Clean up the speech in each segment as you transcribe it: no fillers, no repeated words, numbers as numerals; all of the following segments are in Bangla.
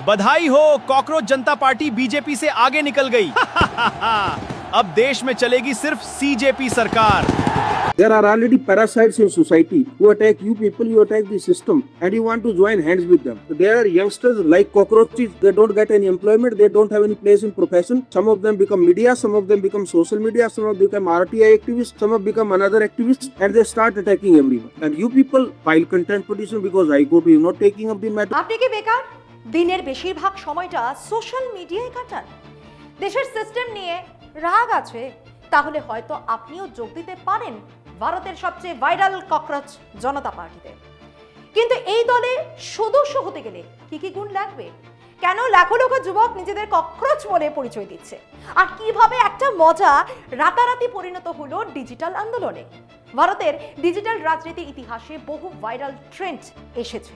बधाई हो, कॉकरोच जनता पार्टी बीजेपी से आगे निकल गई। अब देश में चलेगी सिर्फ सीजेपी सरकार। There are already parasites in society who attack you people, you attack the system, and you want to join hands with them. There are youngsters like cockroaches, they don't get any employment, they don't have any place in profession. Some of them become media, some of them become social media, some of them become RTI activists, some have become another activists, and they start attacking everyone. And you people file contempt petition because I go to you not taking up the matter. আপনি কি বেকার? দিনের বেশিরভাগ সময়টা সোশ্যাল মিডিয়ায় কাটান। দেশের সিস্টেম নিয়ে রাগ আছে, তাহলে হয়তো আপনিও যোগ দিতে পারেন ভারতের সবচেয়ে ভাইরাল ককরোচ জনতা পার্টিতে। কিন্তু এই দলে সদস্য হতে গেলে কি কি গুণ লাগবে? কেন লাখো লাখো যুবক নিজেদের ককরোচ বলে পরিচয় দিচ্ছে? আর কিভাবে একটা মজা রাতারাতি পরিণত হলো ডিজিটাল আন্দোলনে? ভারতের ডিজিটাল রাজনীতি ইতিহাসে বহু ভাইরাল ট্রেন্ড এসেছে,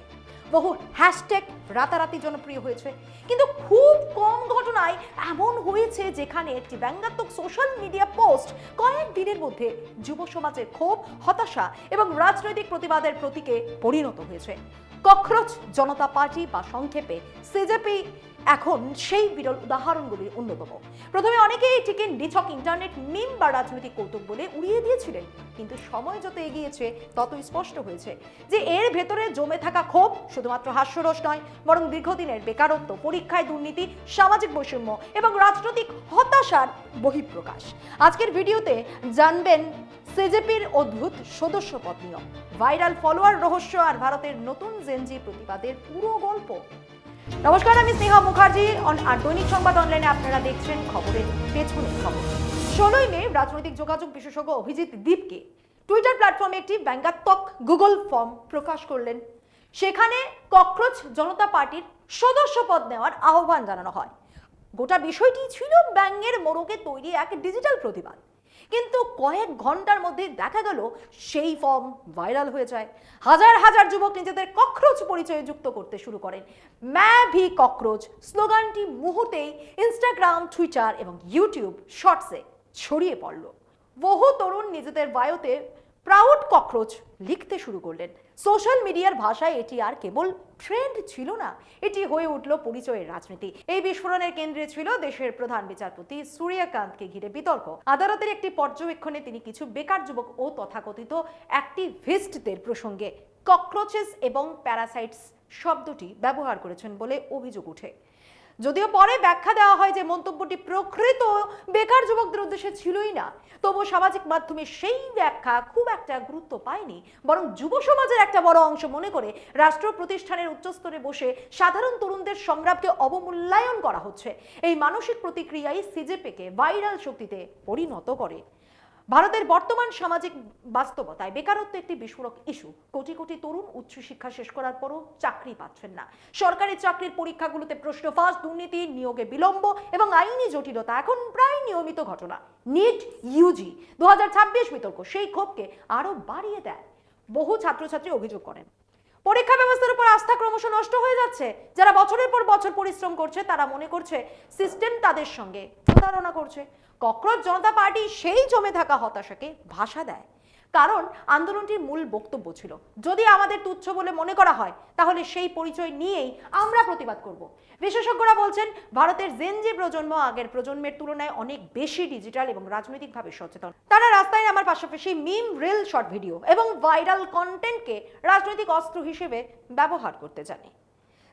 বহু হ্যাশট্যাগ রাতারাতি জনপ্রিয় হয়েছে, কিন্তু খুব কম ঘটনায় এমন হয়েছে যেখানে একটি ব্যঙ্গাত্মক সোশ্যাল মিডিয়া পোস্ট কয়েক দিনের মধ্যে যুব সমাজের ক্ষোভ, হতাশা এবং রাজনৈতিক প্রতিবাদের প্রতীকে পরিণত হয়েছে। ককরোচ জনতা পার্টি বা সংক্ষেপে সিজেপি এখন সেই বিরল উদাহরণগুলির অন্যতম। প্রথমে অনেকেই এটিকে নিছক ইন্টারনেট মিম বা রাজনৈতিক কৌতুক বলে উড়িয়ে দিয়েছিলেন, কিন্তু সময় যত এগিয়েছে ততই স্পষ্ট হয়েছে যে এর ভেতরে জমে থাকা ক্ষোভ শুধুমাত্র হাস্যরস নয়, বরং দীর্ঘদিনের বেকারত্ব, পরীক্ষায় দুর্নীতি, সামাজিক বৈষম্য এবং রাজনৈতিক হতাশার বহিঃপ্রকাশ। আজকের ভিডিওতে জানবেন সিজেপির অদ্ভুত সদস্যপদ নিয়ম, ভাইরাল ফলোয়ার রহস্য আর ভারতের নতুন জেনজি প্রতিবাদের পুরো গল্প। নমস্কার, আমি স্নেহা মুখার্জি। আর দৈনিক সংবাদ অনলাইনে আপনারা দেখছেন খবরের পেছনের খবর। 16 মে রাজনৈতিক যোগাযোগ বিশেষজ্ঞ অভিজিৎ দীপকে টুইটার প্ল্যাটফর্মে একটি ব্যঙ্গাত্মক গুগল ফর্ম প্রকাশ করলেন। সেখানে ককরোচ জনতা পার্টির সদস্যপদ নেওয়ার আহ্বান জানানো হয়। গোটা বিষয়টি ছিল ব্যঙ্গের মোড়কে তৈরি এক ডিজিটাল প্রতিবাদ, কিন্তু কয়েক ঘন্টার মধ্যে দেখা গেল সেই ফর্ম ভাইরাল হয়ে যায়। হাজার হাজার যুবক নিজেদের ককরোচ পরিচয়ে যুক্ত করতে শুরু করেন। ম্যা ভি ককরোচ স্লোগানটি মুহূর্তেই ইনস্টাগ্রাম, টুইটার এবং ইউটিউব শর্টসে ছড়িয়ে পড়ল। বহু তরুণ নিজেদের বায়োতে প্রাউড ককরোচ লিখতে শুরু করলেন। সোশ্যাল মিডিয়ার ভাষায় এটি আর কেবল ট্রেন্ড ছিল না, এটি হয়ে উঠল পরিচয়ের রাজনীতি। এই বিস্ফোরণের কেন্দ্রে ছিল দেশের প্রধান বিচারপতি সূর্যকান্তকে ঘিরে বিতর্ক। আদালতের একটি পর্যবেক্ষণে তিনি কিছু বেকার যুবক ও তথাকথিত অ্যাক্টিভিস্টদের প্রসঙ্গে ককরোচেস এবং প্যারাসাইটস শব্দটি ব্যবহার করেছেন বলে অভিযোগ ওঠে। যদিও পরে ব্যাখ্যা দেওয়া হয় যে মন্তব্যটি প্রকৃত বেকার যুবকদের উদ্দেশ্যে ছিলই না, তবুও সামাজিক মাধ্যমে সেই ব্যাখ্যা খুব একটা গুরুত্ব পায়নি, বরং যুব সমাজের একটা বড় অংশ মনে করে রাষ্ট্র প্রতিষ্ঠানের উচ্চস্তরে বসে সাধারণ তরুণদের সংগ্রামকে অবমূল্যায়ন করা হচ্ছে। এই মানসিক প্রতিক্রিয়াই সিজেপিকে ভাইরাল শক্তিতে পরিণত করে। ভারতের বর্তমান সামাজিক বাস্তবতায় বেকারত্ব একটি বিস্ফোরক ইস্যু। কোটি কোটি তরুণ উচ্চশিক্ষা শেষ করার পরও চাকরি পাচ্ছেন না। সরকারি চাকরির পরীক্ষাগুলোতে প্রশ্ন ফাঁস, দুর্নীতি, নিয়োগে বিলম্ব এবং আইনি জটিলতা এখন প্রায় নিয়মিত ঘটনা। নিট ইউজি 2026 বিতর্ক সেই ক্ষোভকে আরো বাড়িয়ে দেয়। বহু ছাত্রছাত্রী অভিযোগ করেন পরীক্ষা ব্যবস্থার উপর আস্থা ক্রমশ নষ্ট হয়ে যাচ্ছে। যারা বছরের পর বছর পরিশ্রম করছে তারা মনে করছে সিস্টেম তাদের সঙ্গে প্রতারণা করছে। ককরোচ জনতা পার্টি সেই জমে থাকা হতাশাকে ভাষা দেয়, কারণ আন্দোলনটির মূল বক্তব্য ছিল যদি আমাদের তুচ্ছ বলে মনে করা হয় তাহলে সেই পরিচয় নিয়েই আমরা প্রতিবাদ করব। বিশেষজ্ঞরা বলছেন ভারতের জেনজি প্রজন্ম আগের প্রজন্মের তুলনায় অনেক বেশি ডিজিটাল এবং রাজনৈতিকভাবে সচেতন। তারা রাস্তায় নামার পাশাপাশি মিম, রিল, শর্ট ভিডিও এবং ভাইরাল কন্টেন্টকে রাজনৈতিক অস্ত্র হিসেবে ব্যবহার করতে জানে।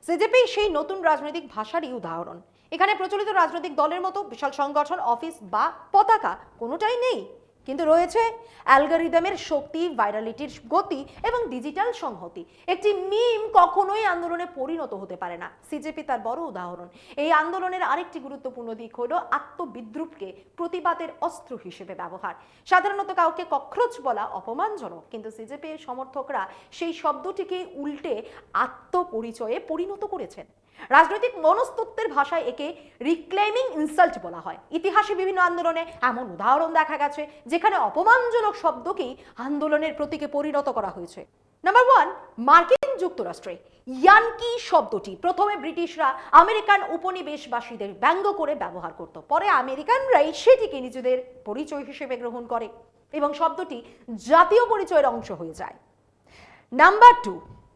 সিজেপি সেই নতুন রাজনৈতিক ভাষারই উদাহরণ। এখানে প্রচলিত রাজনৈতিক দলের মতো বিশাল সংগঠন, অফিস বা পতাকা কোনোটাই নেই, কিন্তু রয়েছে অ্যালগরিদমের শক্তি, ভাইরালিটির গতি এবং ডিজিটাল সংহতি। একটি মিম কখনোই আন্দোলনে পরিণত হতে পারে না। সিজেপি তার বড় উদাহরণ। এই আন্দোলনের আরেকটি গুরুত্বপূর্ণ দিক হলো আত্মবিদ্রুপকে প্রতিবাদের অস্ত্র হিসেবে ব্যবহার। সাধারণত কাউকে ককরোচ বলা অপমানজনক, কিন্তু সিজেপির সমর্থকরা সেই শব্দটিকে উল্টে আত্মপরিচয়ে পরিণত করেছেন। রাজনৈতিক মনস্তত্ত্বের ভাষায় একে রিক্লেমিং ইনসাল্ট বলা হয়। ইতিহাসে বিভিন্ন আন্দোলনে এমন উদাহরণ দেখা গেছে যেখানে অপমানজনক শব্দকেই আন্দোলনের প্রতীকে পরিণত করা হয়েছে। নাম্বার 1, মার্কিন যুক্তরাষ্ট্রে ইয়ানকি শব্দটি প্রথমে ব্রিটিশরা আমেরিকান উপনিবেশবাসীদের ব্যঙ্গ করে ব্যবহার করত। পরে আমেরিকানরাই সেটিকে নিজেদের পরিচয় হিসেবে গ্রহণ করে এবং শব্দটি জাতীয় পরিচয়ের অংশ হয়ে যায়। নাম্বার 2,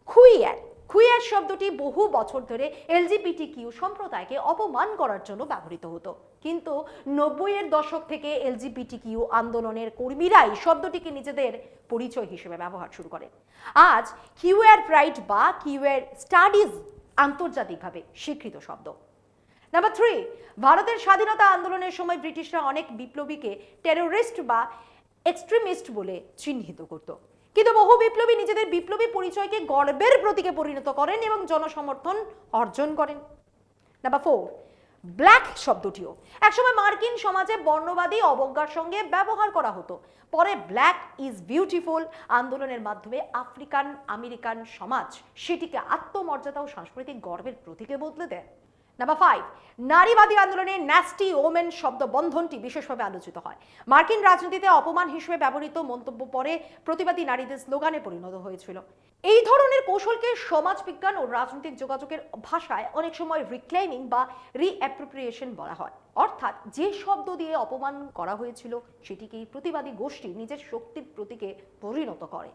খুইয়ার কুইয়ার শব্দটি বহু বছর ধরে এলজিবিটিকিউ সম্প্রদায়কে অপমান করার জন্য ব্যবহৃত হতো, কিন্তু 90-এর দশক থেকে এলজিবিটিকিউ আন্দোলনের কর্মীরাই শব্দটিকে নিজেদের পরিচয় হিসেবে ব্যবহার শুরু করে। আজ কিউয়ার প্রাইড বা কিউয়ার স্টাডিজ আন্তর্জাতিকভাবে স্বীকৃত শব্দ। নাম্বার 3, ভারতের স্বাধীনতা আন্দোলনের সময় ব্রিটিশরা অনেক বিপ্লবীকে টেরোরিস্ট বা এক্সট্রিমিস্ট বলে চিহ্নিত করত, কিন্তু বহু বিপ্লবী নিজেদের বিপ্লবী পরিচয়কে গর্বের প্রতীকে পরিণত করেন এবং জনসমর্থন অর্জন করেন। নাম্বার 4, ব্ল্যাক শব্দটিও একসময় মার্কিন সমাজে বর্ণবাদী অবজ্ঞার সঙ্গে ব্যবহার করা হতো। পরে ব্ল্যাক ইজ বিউটিফুল আন্দোলনের মাধ্যমে আফ্রিকান আমেরিকান সমাজ সেটিকে আত্মমর্যাদা ও সাংস্কৃতিক গর্বের প্রতীকে বদলে দেয়। নাম্বার 5, নারীবাদী আন্দোলনে ন্যাস্টি ওমেন শব্দ বন্ধনটি বিশেষভাবে আলোচিত হয়। মার্কিন রাজনীতিতে অপমান হিসেবে ব্যবহৃত মন্তব্য পরে প্রতিবাদী নারীদের স্লোগানে পরিণত হয়েছিল। এই ধরনের কৌশলকে সমাজবিজ্ঞান ও রাজনৈতিক যোগাযোগের ভাষায় অনেক সময় রিক্লেমিং বা রিঅ্যাপ্রোপ্রিয়েশন বলা হয়, অর্থাৎ যে শব্দ দিয়ে অপমান করা হয়েছিল সেটিকেই প্রতিবাদী গোষ্ঠী নিজের শক্তির প্রতীকে পরিণত করে।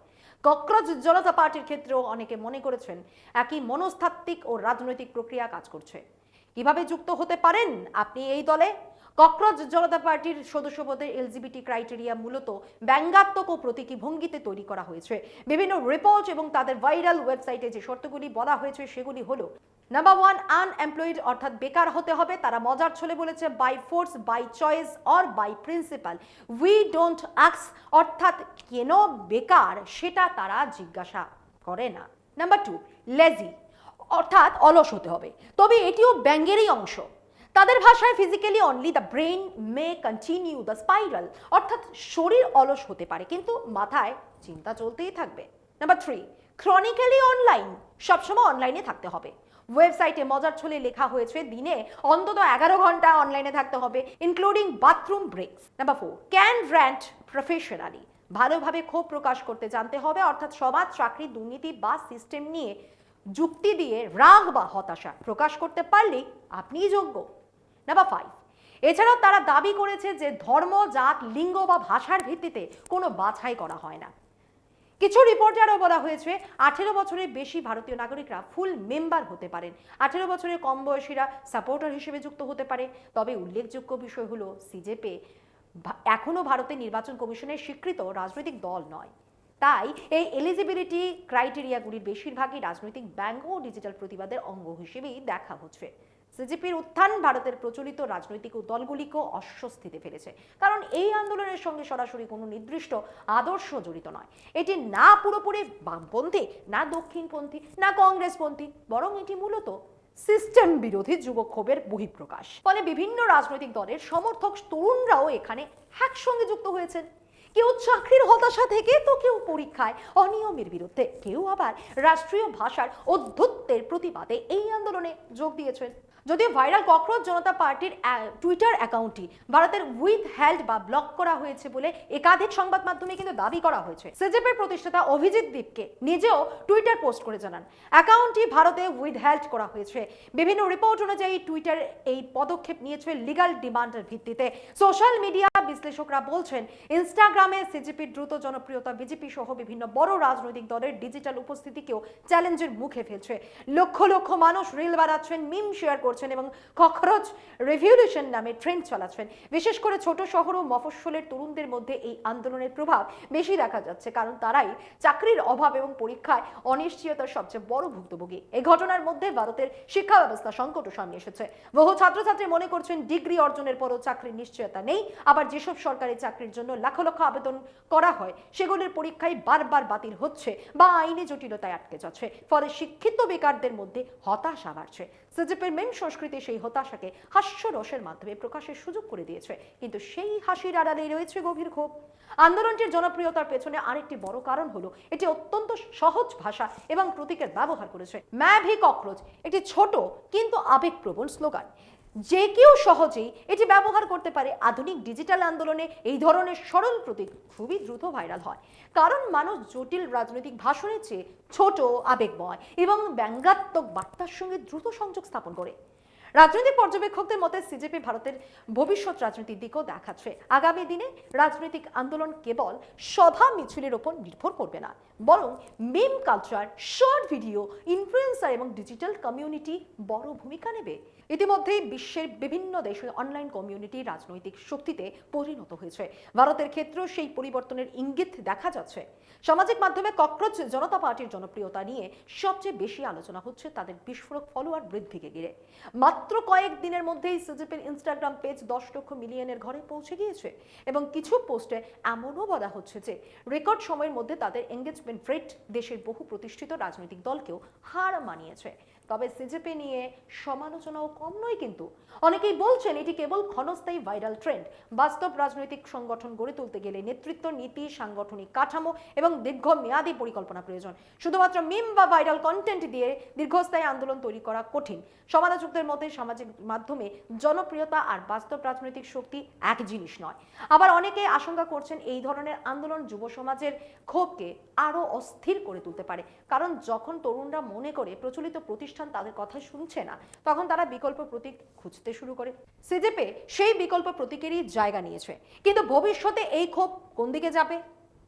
ককরোচ জনতা পার্টির ক্ষেত্রেও অনেকে মনে করেছেন একই মনস্তাত্ত্বিক ও রাজনৈতিক প্রক্রিয়া কাজ করছে। কিভাবে যুক্ত হতে পারেন আপনি এই দলে? ককরোচ জনতা পার্টির সদস্যপদের এলজিবিটি ক্রাইটেরিয়া মূলত ব্যঙ্গাত্মক ও প্রতীকী ভঙ্গিতে তৈরি করা হয়েছে। বিভিন্ন রিপোর্ট এবং তাদের ভাইরাল ওয়েবসাইটে যে শর্তগুলি বলা হয়েছে সেগুলি হলো: নাম্বার 1, আনএমপ্লয়েড অর্থাৎ বেকার হতে হবে। তারা মজার ছলে বলেছে by force, by choice or by principle. We don't ask অর্থাৎ কেন বেকার সেটা তারা জিজ্ঞাসা করে না। নাম্বার 2, লেজি অর্থাৎ অলস হতে হবে, তবে এটিও ব্যঙ্গেরই অংশ। তাদের ভাষায় physically only the brain may continue the spiral অর্থাৎ শরীর অলস হতে পারে কিন্তু মাথায় চিন্তা চলতেই থাকবে। নাম্বার 3, ক্রনিক্যালি অনলাইন, সবসময় অনলাইনে থাকতে হবে। ওয়েবসাইটে মজার ছলে লেখা হয়েছে দিনে অন্তত 11 ঘন্টা অনলাইনে থাকতে হবে, including bathroom ব্রেকস। Number 4, can rent professionally, ভালোভাবে ক্ষোভ প্রকাশ করতে জানতে হবে, অর্থাৎ সমাজ, চাকরি, দুর্নীতি বা সিস্টেম নিয়ে যুক্তি দিয়ে রাগ বা হতাশা প্রকাশ করতে পারলেই আপনিই যোগ্য। নাম্বার 5, এছাড়াও তারা দাবি করেছে যে ধর্ম, জাত, লিঙ্গ বা ভাষার ভিত্তিতে কোনো বাছাই করা হয় না। কিছু রিপোর্টে আরও বলা হয়েছে 18 বছরের বেশি ভারতীয় নাগরিকরা ফুল মেম্বার হতে পারেন, 18 বছরের কম বয়সীরা সাপোর্টার হিসেবে যুক্ত হতে পারে। তবে উল্লেখযোগ্য বিষয় হলো সিজেপি এখনো ভারতের নির্বাচন কমিশনের স্বীকৃত রাজনৈতিক দল নয়। তাই এই এলিজিবিলিটি ক্রাইটেরিয়াগুলির বেশিরভাগই রাজনৈতিক ব্যঙ্গ ও ডিজিটাল প্রতিবাদের অঙ্গ হিসেবেই দেখা হচ্ছে। সিজেপির উত্থান ভারতের প্রচলিত রাজনৈতিক দলগুলিকেও অস্বস্তিতে ফেলেছে, কারণ এই আন্দোলনের সঙ্গে সরাসরি কোনো নির্দিষ্ট আদর্শ জড়িত নয়। এটি না পুরোপুরি বামপন্থী, না দক্ষিণপন্থী, না কংগ্রেসপন্থী, বরং এটি মূলত সিস্টেম বিরোধী যুবক্ষোভের বহিঃপ্রকাশ। ফলে বিভিন্ন রাজনৈতিক দলের সমর্থক তরুণরাও এখানে একসঙ্গে যুক্ত হয়েছেন। কেউ চাকরির হতাশা থেকে, তো কেউ পরীক্ষায় অনিয়মের বিরুদ্ধে, কেউ আবার রাষ্ট্রীয় ভাষার অধ্যত্বের প্রতিবাদে এই আন্দোলনে যোগ দিয়েছেন। যদিও ভাইরাল ককরোচ জনতা পার্টির টুইটার অ্যাকাউন্টটি ভারতের উইথ হেল্ড বা ব্লক করা হয়েছে বলে একাধিক সংবাদ মাধ্যমে কিন্তু দাবি করা হয়েছে। সিজেপির প্রতিষ্ঠাতা অভিজিৎ দীপকে নিজেও টুইটার পোস্ট করে জানান অ্যাকাউন্টটি ভারতে উইথ হেল্ড করা হয়েছে। বিভিন্ন রিপোর্ট অনুযায়ী টুইটার এই পদক্ষেপ নিয়েছে লিগ্যাল ডিমান্ডের ভিত্তিতে। সোশ্যাল মিডিয়া বিশ্লেষকরা বলছেন ইনস্টাগ্রামে সিজেপির দ্রুত জনপ্রিয়তা বিজেপি সহ বিভিন্ন বড় রাজনৈতিক দলের ডিজিটাল উপস্থিতিকেও চ্যালেঞ্জের মুখে ফেলছে। লক্ষ লক্ষ মানুষ রিল বানাচ্ছেন, মিম শেয়ার করছেন এবং ককরোচ রেভলিউশন নামে ট্রেন্ড চালাচ্ছেন। বিশেষ করে ছোট শহর ও মফস্বলের তরুণদের মধ্যে এই আন্দোলনের প্রভাব বেশি দেখা যাচ্ছে, কারণ তারাই চাকরির অভাব এবং পরীক্ষায় অনিশ্চয়তার সবচেয়ে বড় ভুক্তভোগী। এই ঘটনার মধ্যে ভারতের শিক্ষা ব্যবস্থা সংকটও সামনে এসেছে। বহু ছাত্রছাত্রী মনে করছেন ডিগ্রি অর্জনের পরও চাকরির নিশ্চয়তা নেই। আবার যেসব সরকারি চাকরির জন্য লাখ লাখ আবেদন করা হয় সেগুলির পরীক্ষায় বারবার বাতিল হচ্ছে বা আইনি জটিলতায় আটকে যাচ্ছে। ফলে শিক্ষিত বেকারদের মধ্যে হতাশা বাড়ছে। সিজেপির মেন সংস্কৃতি সেই হতাশাকে হাস্যরসের মাধ্যমে প্রকাশের সুযোগ করে দিয়েছে, কিন্তু সেই হাসির আড়ালেই রয়েছে গভীর ক্ষোভ। আন্দোলনটির জনপ্রিয়তার পেছনে আরেকটি বড় কারণ হলো এটি অত্যন্ত সহজ ভাষা এবং প্রতীকের ব্যবহার করেছে। ম্যা ভি ককরোচ একটি ছোট কিন্তু আবেগপ্রবণ স্লোগান। যে কেউ সহজেই এটি ব্যবহার করতে পারে। আধুনিক ডিজিটাল আন্দোলনে এই ধরনের সরল প্রতীক খুবই দ্রুত ভাইরাল হয়, কারণ মানুষ জটিল রাজনৈতিক ভাষণের চেয়ে ছোট, আবেগময় এবং ব্যঙ্গাত্মক বার্তার সঙ্গে দ্রুত সংযোগ স্থাপন করে। রাজনৈতিক পর্যবেক্ষকদের মতে সিজেপি ভারতের ভবিষ্যৎ রাজনীতির দিকেও দেখাচ্ছে। আগামী দিনে রাজনৈতিক আন্দোলন কেবল সভা মিছিলের ওপর নির্ভর করবে না, বরং মিম কালচার, শর্ট ভিডিও, ইনফ্লুয়েন্সার এবং ডিজিটাল কমিউনিটি বড় ভূমিকা নেবে। ইতিমধ্যেই বিশ্বের বিভিন্ন দেশে অনলাইন কমিউনিটি রাজনৈতিক শক্তিতে পরিণত হয়েছে। ভারতের ক্ষেত্রেও সেই পরিবর্তনের ইঙ্গিত দেখা যাচ্ছে। সামাজিক মাধ্যমে ককরোচ জনতা পার্টির জনপ্রিয়তা নিয়ে সবচেয়ে বেশি আলোচনা হচ্ছে তাদের বিস্ফোরক ফলোয়ার বৃদ্ধিকে ঘিরে। মাত্র কয়েক দিনের মধ্যেই সিজেপির ইনস্টাগ্রাম পেজ 10 লক্ষ মিলিয়নের ঘরে পৌঁছে গিয়েছে এবং কিছু পোস্টে এমনও বলা হচ্ছে যে রেকর্ড সময়ের মধ্যে তাদের এঙ্গেজমেন্ট রেট দেশের বহু প্রতিষ্ঠিত রাজনৈতিক দলকেও হার মানিয়েছে। তবে সিজেপি নিয়ে সমালোচনাও কম নয়, কিন্তু অনেকেই বলছেন এটি কেবল ক্ষণস্থায়ী ভাইরাল ট্রেন্ড। বাস্তব রাজনৈতিক সংগঠন গড়ে তুলতে গেলে নেতৃত্ব, নীতি, সাংগঠনিক কাঠামো এবং দীর্ঘমেয়াদী পরিকল্পনা প্রয়োজন। শুধুমাত্র মিম বা ভাইরাল কন্টেন্ট দিয়ে দীর্ঘস্থায়ী আন্দোলন তৈরি করা কঠিন। সমালোচকদের মতে সামাজিক মাধ্যমে জনপ্রিয়তা আর বাস্তব রাজনৈতিক শক্তি এক জিনিস নয়। আবার অনেকে আশঙ্কা করছেন এই ধরনের আন্দোলন যুব সমাজের ক্ষোভকে আরো অস্থির করে তুলতে পারে, কারণ যখন তরুণরা মনে করে প্রচলিত প্রতিষ্ঠান তাদের কথা শুনছে না, তখন তারা বিকল্প প্রতীক খুঁজতে শুরু করে। সিজেপি সেই বিকল্প প্রতীকেরই জায়গা নিয়েছে, কিন্তু ভবিষ্যতে এই ক্ষোভ কোন দিকে যাবে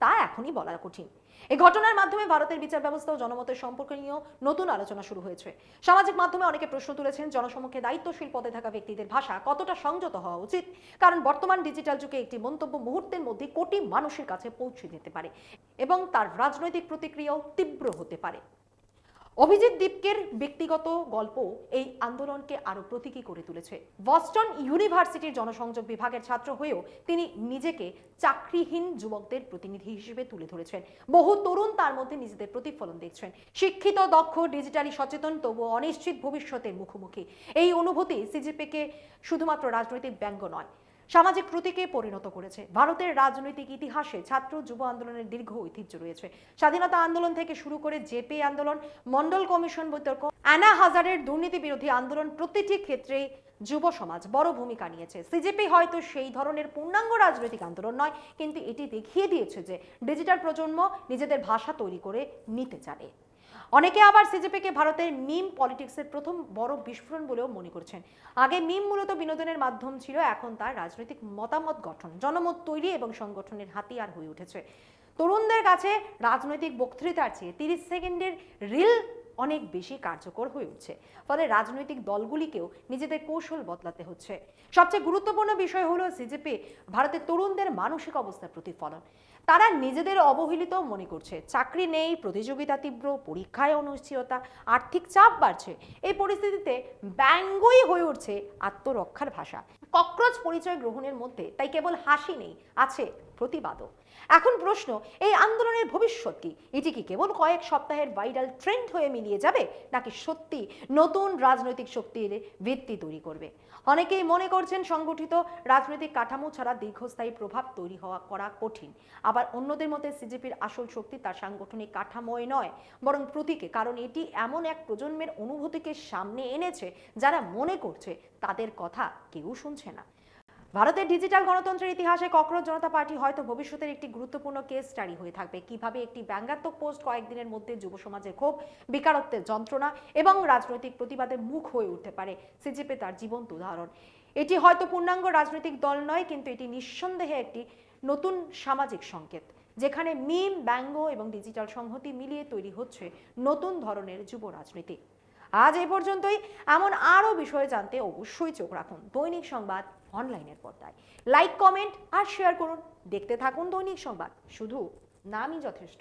তা এখনই বলা কঠিন। এই ঘটনার মাধ্যমে ভারতের বিচার ব্যবস্থা ও জনমতের সম্পর্ক নিয়েও নতুন আলোচনা শুরু হয়েছে। সামাজিক মাধ্যমে অনেকে প্রশ্ন তুলেছেন, জনসমক্ষে দায়িত্বশীল পদে থাকা ব্যক্তিদের ভাষা কতটা সংযত হওয়া উচিত, কারণ বর্তমান ডিজিটাল যুগে একটি মন্তব্য মুহূর্তের মধ্যে কোটি মানুষের কাছে পৌঁছে যেতে পারে এবং তার রাজনৈতিক প্রতিক্রিয়াও তীব্র হতে পারে। অভিজিৎ দীপকের ব্যক্তিগত গল্প এই আন্দোলনকে আরো প্রতীকী করে তুলেছে। বস্টন ইউনিভার্সিটির জনসংযোগ বিভাগের ছাত্র হয়েও তিনি নিজেকে চাকরিহীন যুবকদের প্রতিনিধি হিসেবে তুলে ধরেছেন। বহু তরুণ তার মধ্যে নিজেদের প্রতিফলন দেখছেন। শিক্ষিত, দক্ষ, ডিজিটালি সচেতন, তবুও অনিশ্চিত ভবিষ্যতের মুখোমুখি। এই অনুভূতি সিজেপিকে শুধুমাত্র রাজনৈতিক ব্যঙ্গ নয়, সামাজিক প্রতীকে পরিণত করেছে। ভারতের রাজনৈতিক ইতিহাসে ছাত্র যুব আন্দোলনের দীর্ঘ ঐতিহ্য রয়েছে। স্বাধীনতা আন্দোলন থেকে শুরু করে জেপি আন্দোলন, মন্ডল কমিশন বিতর্ক, অ্যানা হাজারের দুর্নীতি বিরোধী আন্দোলন, প্রতিটি ক্ষেত্রে যুব সমাজ বড় ভূমিকা নিয়েছে। সিজেপি হয়তো সেই ধরনের পূর্ণাঙ্গ রাজনৈতিক আন্দোলন নয়, কিন্তু এটি দেখিয়ে দিয়েছে যে ডিজিটাল প্রজন্ম নিজেদের ভাষা তৈরি করে নিতে জানে। অনেকে আবার সিজেপিকে ভারতের মিম পলিটিক্সের প্রথম বড় বিস্ফোরণ বলেও মনে করছেন। আগে মিম মূলত বিনোদনের মাধ্যম ছিল, এখন তার রাজনৈতিক মতামত গঠন, জনমত তৈরি এবং সংগঠনের হাতিয়ার হয়ে উঠেছে। তরুণদের কাছে রাজনৈতিক বক্তৃতার চেয়ে 30 সেকেন্ডের রিল অনেক বেশি কার্যকর হয়ে উঠছে। ফলে রাজনৈতিক দলগুলিকেও নিজেদের কৌশল বদলাতে হচ্ছে। সবচেয়ে গুরুত্বপূর্ণ বিষয় হলো সিজেপি ভারতের তরুণদের মানসিক অবস্থার প্রতিফলন। তারা নিজেদের অবহেলিত মনে করছে, চাকরি নেই, প্রতিযোগিতা তীব্র, পরীক্ষায় অনিশ্চয়তা, আর্থিক চাপ বাড়ছে। এই পরিস্থিতিতে ব্যঙ্গই হয়ে উঠছে আত্মরক্ষার ভাষা। ককরোচ পরিচয় গ্রহণের মধ্যে তাই কেবল হাসি নেই, আছে প্রতিবাদও। এখন প্রশ্ন, এই আন্দোলনের ভবিষ্যৎ কি? এটি কি কেবল কয়েক সপ্তাহের ভাইরাল ট্রেন্ড হয়ে মিলিয়ে যাবে, নাকি সত্যি নতুন রাজনৈতিক শক্তির ভিত্তি তৈরি করবে? অনেকেই মনে করছেন সংগঠিত রাজনৈতিক কাঠামো ছাড়া দীর্ঘস্থায়ী প্রভাব তৈরি করা কঠিন। আবার অন্যদের মতে সিজেপির আসল শক্তি তার সাংগঠনিক কাঠামোয় নয়, বরং প্রতীকে, কারণ এটি এমন এক প্রজন্মের অনুভূতিকে সামনে এনেছে যারা মনে করছে তাদের কথা কেউ শুনছে না। ভারতের ডিজিটাল গণতন্ত্রের ইতিহাসে ককরোচ জনতা পার্টি হয়তো ভবিষ্যতের একটি গুরুত্বপূর্ণ কেস স্টাডি হয়ে থাকবে। কিভাবে একটি ব্যঙ্গাত্মক পোস্ট কয়েকদিনের মধ্যে যুব সমাজের ক্ষোভ, বেকারত্বের যন্ত্রণা এবং রাজনৈতিক প্রতিবাদের মুখ হয়ে উঠতে পারে, সিজেপি তার জীবন্ত উদাহরণ। এটি হয়তো পূর্ণাঙ্গ রাজনৈতিক দল নয়, কিন্তু এটি নিঃসন্দেহে একটি নতুন সামাজিক সংকেত, যেখানে মিম, ব্যঙ্গ এবং ডিজিটাল সংহতি মিলিয়ে তৈরি হচ্ছে নতুন ধরনের যুব রাজনীতি। আজ এই পর্যন্তই। এমন আরও বিষয়ে জানতে অবশ্যই চোখ রাখুন দৈনিক সংবাদ অনলাইনের পর্দায়। লাইক, কমেন্ট আর শেয়ার করুন। দেখতে থাকুন দৈনিক সংবাদ, শুধু নামই যথেষ্ট।